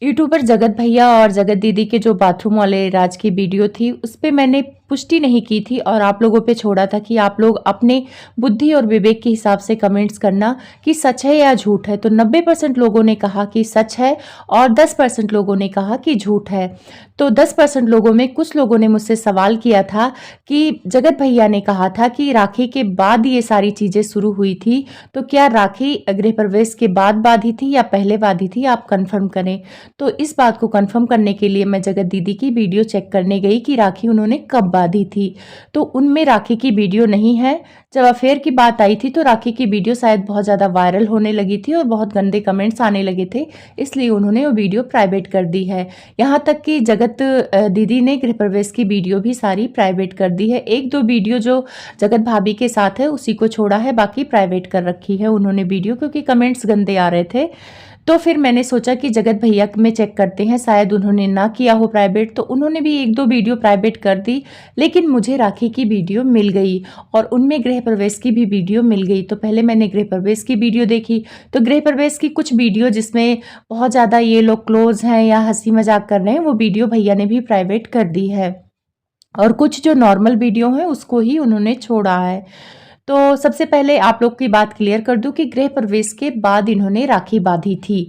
YouTuber जगत भैया और जगत दीदी के जो बाथरूम वाले राज की वीडियो थी, उस पे मैंने पुष्टि नहीं की थी और आप लोगों पे छोड़ा था कि आप लोग अपने बुद्धि और विवेक के हिसाब से कमेंट्स करना कि सच है या झूठ है। तो 90% लोगों ने कहा कि सच है और 10% लोगों ने कहा कि झूठ है। तो 10% लोगों में कुछ लोगों ने मुझसे सवाल किया था कि जगत भैया ने कहा था कि राखी के बाद ये सारी चीज़ें शुरू हुई थी, तो क्या राखी गृह प्रवेश के बाद बांधी थी या पहले बांधी थी? आप कन्फर्म करें। तो इस बात को कंफर्म करने के लिए मैं जगत दीदी की वीडियो चेक करने गई कि राखी उन्होंने कब बांधी थी। तो उनमें राखी की वीडियो नहीं है। जब अफेयर की बात आई थी तो राखी की वीडियो शायद बहुत ज़्यादा वायरल होने लगी थी और बहुत गंदे कमेंट्स आने लगे थे, इसलिए उन्होंने वो वीडियो प्राइवेट कर दी है। यहाँ तक कि जगत दीदी ने गृह प्रवेश की वीडियो भी सारी प्राइवेट कर दी है। एक दो वीडियो जो जगत भाभी के साथ है उसी को छोड़ा है, बाकी प्राइवेट कर रखी है उन्होंने वीडियो, क्योंकि कमेंट्स गंदे आ रहे थे। तो फिर मैंने सोचा कि जगत भैया में चेक करते हैं, शायद उन्होंने ना किया हो प्राइवेट, तो उन्होंने भी एक दो वीडियो प्राइवेट कर दी। लेकिन मुझे राखी की वीडियो मिल गई और उनमें गृह प्रवेश की भी वीडियो मिल गई। तो पहले मैंने गृह प्रवेश की वीडियो देखी, तो गृह प्रवेश की कुछ वीडियो जिसमें बहुत ज़्यादा ये लोग क्लोज हैं या हंसी मजाक कर रहे हैं, वो वीडियो भैया ने भी प्राइवेट कर दी है और कुछ जो नॉर्मल वीडियो है उसको ही उन्होंने छोड़ा है। तो सबसे पहले आप लोग की बात क्लियर कर दूं कि गृह प्रवेश के बाद इन्होंने राखी बांधी थी,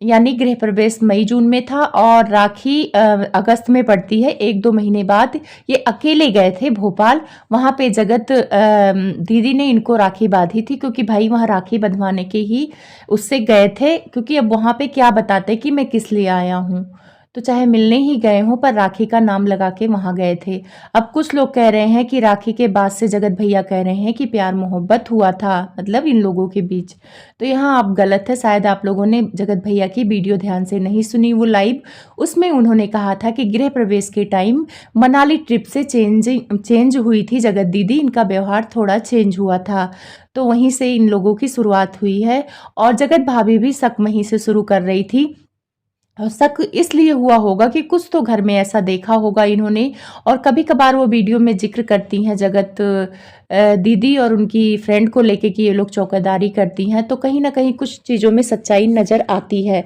यानी गृह प्रवेश मई जून में था और राखी अगस्त में पड़ती है। 1-2 महीने बाद ये अकेले गए थे भोपाल, वहाँ पे जगत दीदी ने इनको राखी बांधी थी, क्योंकि भाई वहाँ राखी बंधवाने के ही उससे गए थे, क्योंकि अब वहाँ पे क्या बताते कि मैं किस लिए आया हूँ। तो चाहे मिलने ही गए हों पर राखी का नाम लगा के वहाँ गए थे। अब कुछ लोग कह रहे हैं कि राखी के बाद से जगत भैया कह रहे हैं कि प्यार मोहब्बत हुआ था, मतलब इन लोगों के बीच। तो यहाँ आप गलत है, शायद आप लोगों ने जगत भैया की वीडियो ध्यान से नहीं सुनी वो लाइव। उसमें उन्होंने कहा था कि गृह प्रवेश के टाइम मनाली ट्रिप से चेंज हुई थी जगत दीदी, इनका व्यवहार थोड़ा चेंज हुआ था। तो वहीं से इन लोगों की शुरुआत हुई है और जगत भाभी भी शक वहीं से शुरू कर रही थी। और शक इसलिए हुआ होगा कि कुछ तो घर में ऐसा देखा होगा इन्होंने, और कभी कभार वो वीडियो में जिक्र करती हैं जगत दीदी और उनकी फ्रेंड को लेके कि ये लोग चौकीदारी करती हैं, तो कहीं ना कहीं कुछ चीज़ों में सच्चाई नज़र आती है।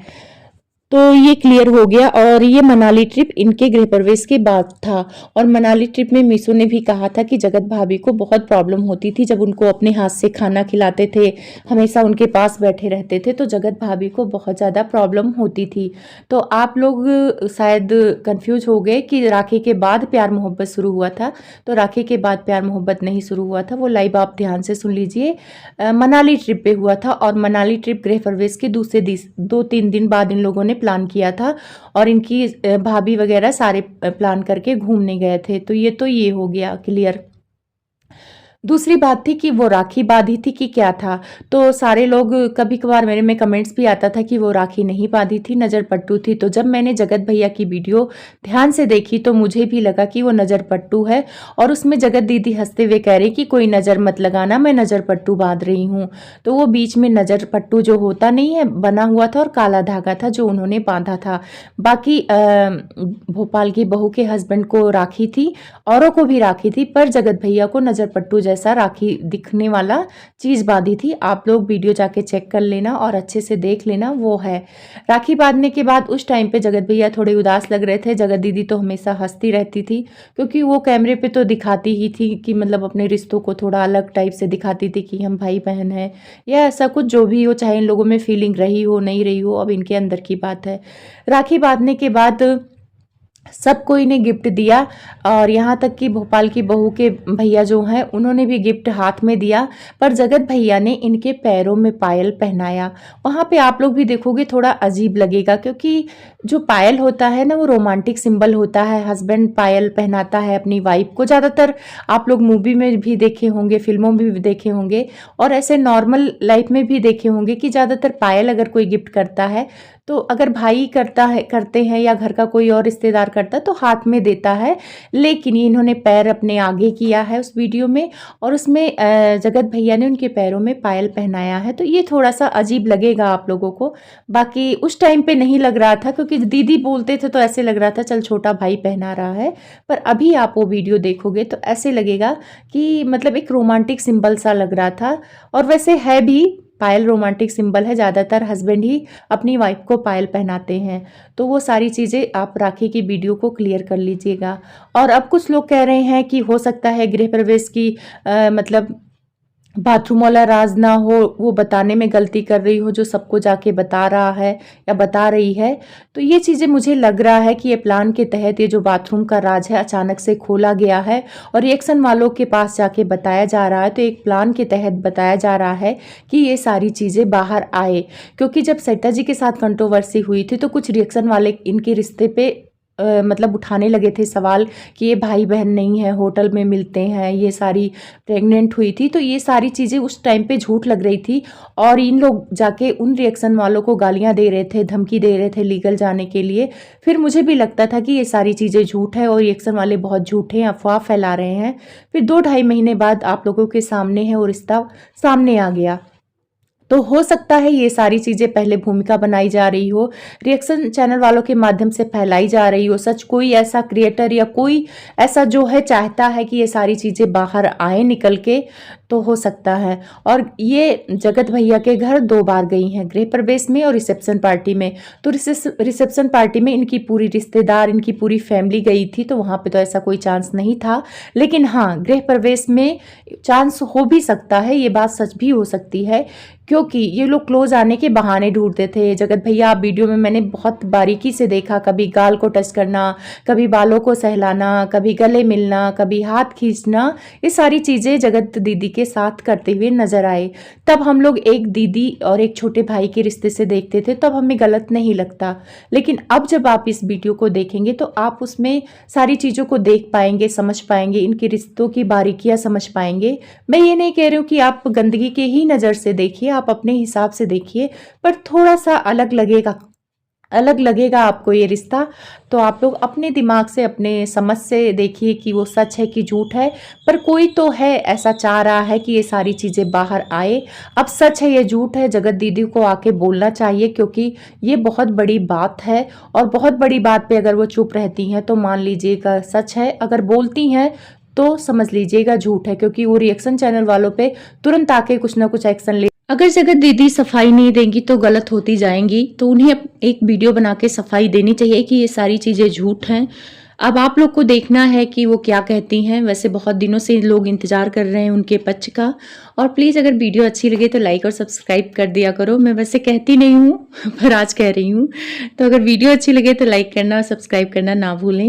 तो ये क्लियर हो गया। और ये मनाली ट्रिप इनके गृह प्रवेश के बाद था और मनाली ट्रिप में मीशू ने भी कहा था कि जगत भाभी को बहुत प्रॉब्लम होती थी जब उनको अपने हाथ से खाना खिलाते थे, हमेशा उनके पास बैठे रहते थे, तो जगत भाभी को बहुत ज़्यादा प्रॉब्लम होती थी। तो आप लोग शायद कंफ्यूज हो गए कि राखी के बाद प्यार मोहब्बत शुरू हुआ था, तो राखी के बाद प्यार मोहब्बत नहीं शुरू हुआ था, वो लाइव आप ध्यान से सुन लीजिए। मनाली ट्रिप पे हुआ था और मनाली ट्रिप गृह प्रवेश के दूसरे 2-3 दिन बाद इन लोगों ने प्लान किया था और इनकी भाभी वगैरह सारे प्लान करके घूमने गए थे। तो ये हो गया क्लियर। दूसरी बात थी कि वो राखी बांधी थी कि क्या था। तो सारे लोग, कभी कभार मेरे में कमेंट्स भी आता था कि वो राखी नहीं बांधी थी, नज़र पट्टू थी। तो जब मैंने जगत भैया की वीडियो ध्यान से देखी तो मुझे भी लगा कि वो नज़र पट्टू है और उसमें जगत दीदी हंसते हुए कह रही कि कोई नज़र मत लगाना, मैं नज़र पट्टू बांध रही हूँ। तो वो बीच में नज़र पट्टू जो होता नहीं है बना हुआ था और काला धागा था जो उन्होंने बांधा था। बाकी भोपाल की बहू के हस्बैंड को राखी थी, औरों को भी राखी थी, पर जगत भैया को नज़र पट्टू जैसा राखी दिखने वाला चीज बांधी थी। आप लोग वीडियो जाके चेक कर लेना और अच्छे से देख लेना, वो है। राखी बांधने के बाद उस टाइम पे जगत भैया थोड़े उदास लग रहे थे। जगत दीदी तो हमेशा हंसती रहती थी, क्योंकि वो कैमरे पे तो दिखाती ही थी कि मतलब अपने रिश्तों को थोड़ा अलग टाइप से दिखाती थी कि हम भाई बहन हैं या ऐसा कुछ जो भी हो, चाहे इन लोगों में फीलिंग रही हो नहीं रही हो, अब इनके अंदर की बात है। राखी बांधने के बाद सब कोई ने गिफ्ट दिया और यहाँ तक कि भोपाल की बहू के भैया जो हैं उन्होंने भी गिफ्ट हाथ में दिया, पर जगत भैया ने इनके पैरों में पायल पहनाया। वहाँ पे आप लोग भी देखोगे थोड़ा अजीब लगेगा, क्योंकि जो पायल होता है ना वो रोमांटिक सिंबल होता है। हस्बैंड पायल पहनाता है अपनी वाइफ को, ज़्यादातर आप लोग मूवी में भी देखे होंगे, फिल्मों में भी देखे होंगे और ऐसे नॉर्मल लाइफ में भी देखे होंगे कि ज़्यादातर पायल अगर कोई गिफ्ट करता है तो अगर भाई करते हैं या घर का कोई और रिश्तेदार करता है तो हाथ में देता है, लेकिन इन्होंने पैर अपने आगे किया है उस वीडियो में और उसमें जगत भैया ने उनके पैरों में पायल पहनाया है। तो ये थोड़ा सा अजीब लगेगा आप लोगों को, बाकी उस टाइम पे नहीं लग रहा था क्योंकि दीदी बोलते थे तो ऐसे लग रहा था चल छोटा भाई पहना रहा है, पर अभी आप वो वीडियो देखोगे तो ऐसे लगेगा कि मतलब एक रोमांटिक सिंबल सा लग रहा था और वैसे है भी। पायल रोमांटिक सिंबल है, ज़्यादातर हस्बैंड ही अपनी वाइफ को पायल पहनाते हैं। तो वो सारी चीज़ें आप राखी की वीडियो को क्लियर कर लीजिएगा। और अब कुछ लोग कह रहे हैं कि हो सकता है गृह प्रवेश की मतलब बाथरूम वाला राज ना हो, वो बताने में गलती कर रही हो, जो सबको जाके बता रहा है या बता रही है। तो ये चीज़ें मुझे लग रहा है कि ये प्लान के तहत ये जो बाथरूम का राज है अचानक से खोला गया है और रिएक्शन वालों के पास जाके बताया जा रहा है। तो एक प्लान के तहत बताया जा रहा है कि ये सारी चीज़ें बाहर आए, क्योंकि जब श्वेता जी के साथ कंट्रोवर्सी हुई थी तो कुछ रिएक्शन वाले इनके रिश्ते पे मतलब उठाने लगे थे सवाल कि ये भाई बहन नहीं है, होटल में मिलते हैं, ये सारी प्रेग्नेंट हुई थी। तो ये सारी चीज़ें उस टाइम पे झूठ लग रही थी और इन लोग जाके उन रिएक्शन वालों को गालियां दे रहे थे, धमकी दे रहे थे लीगल जाने के लिए। फिर मुझे भी लगता था कि ये सारी चीज़ें झूठ है और रिएक्शन वाले बहुत झूठे हैं, अफवाह फैला रहे हैं। फिर 2-2.5 महीने बाद आप लोगों के सामने है और रिश्ता सामने आ गया। तो हो सकता है ये सारी चीज़ें पहले भूमिका बनाई जा रही हो, रिएक्शन चैनल वालों के माध्यम से फैलाई जा रही हो। सच कोई ऐसा क्रिएटर या कोई ऐसा जो है चाहता है कि ये सारी चीज़ें बाहर आए निकल के, तो हो सकता है। और ये जगत भैया के घर 2 बार गई हैं, गृह प्रवेश में और रिसेप्शन पार्टी में। तो रिसेप्शन पार्टी में इनकी पूरी रिश्तेदार, इनकी पूरी फैमिली गई थी, तो वहाँ पे तो ऐसा कोई चांस नहीं था। लेकिन हाँ, गृह प्रवेश में चांस हो भी सकता है, ये बात सच भी हो सकती है, क्योंकि ये लोग क्लोज आने के बहाने ढूंढते थे। जगत भैया आप वीडियो में मैंने बहुत बारीकी से देखा, कभी गाल को टच करना, कभी बालों को सहलाना, कभी गले मिलना, कभी हाथ खींचना, ये सारी चीज़ें जगत दीदी के साथ करते हुए नजर आए। तब हम लोग एक दीदी और एक छोटे भाई के रिश्ते से देखते थे, तब हमें गलत नहीं लगता। लेकिन अब जब आप इस वीडियो को देखेंगे तो आप उसमें सारी चीज़ों को देख पाएंगे, समझ पाएंगे, इनके रिश्तों की बारीकियां समझ पाएंगे। मैं ये नहीं कह रही हूँ कि आप गंदगी के ही नज़र से देखिए, आप अपने हिसाब से देखिए, पर थोड़ा सा अलग लगेगा आपको ये रिश्ता। तो आप लोग अपने दिमाग से, अपने समझ से देखिए कि वो सच है कि झूठ है। पर कोई तो है ऐसा चाह रहा है कि ये सारी चीज़ें बाहर आए। अब सच है ये झूठ है, जगत दीदी को आके बोलना चाहिए, क्योंकि ये बहुत बड़ी बात है और बहुत बड़ी बात पे अगर वो चुप रहती हैं तो मान लीजिएगा सच है, अगर बोलती हैं तो समझ लीजिएगा झूठ है, क्योंकि वो रिएक्शन चैनल वालों पे तुरंत आके कुछ ना कुछ एक्शन ले। अगर जगत दीदी सफाई नहीं देंगी तो गलत होती जाएंगी, तो उन्हें एक वीडियो बना के सफाई देनी चाहिए कि ये सारी चीज़ें झूठ हैं। अब आप लोग को देखना है कि वो क्या कहती हैं। वैसे बहुत दिनों से लोग इंतजार कर रहे हैं उनके पक्ष का। और प्लीज़ अगर वीडियो अच्छी लगे तो लाइक और सब्सक्राइब कर दिया करो। मैं वैसे कहती नहीं हूँ पर आज कह रही हूँ। तो अगर वीडियो अच्छी लगे तो लाइक करना और सब्सक्राइब करना ना भूलें।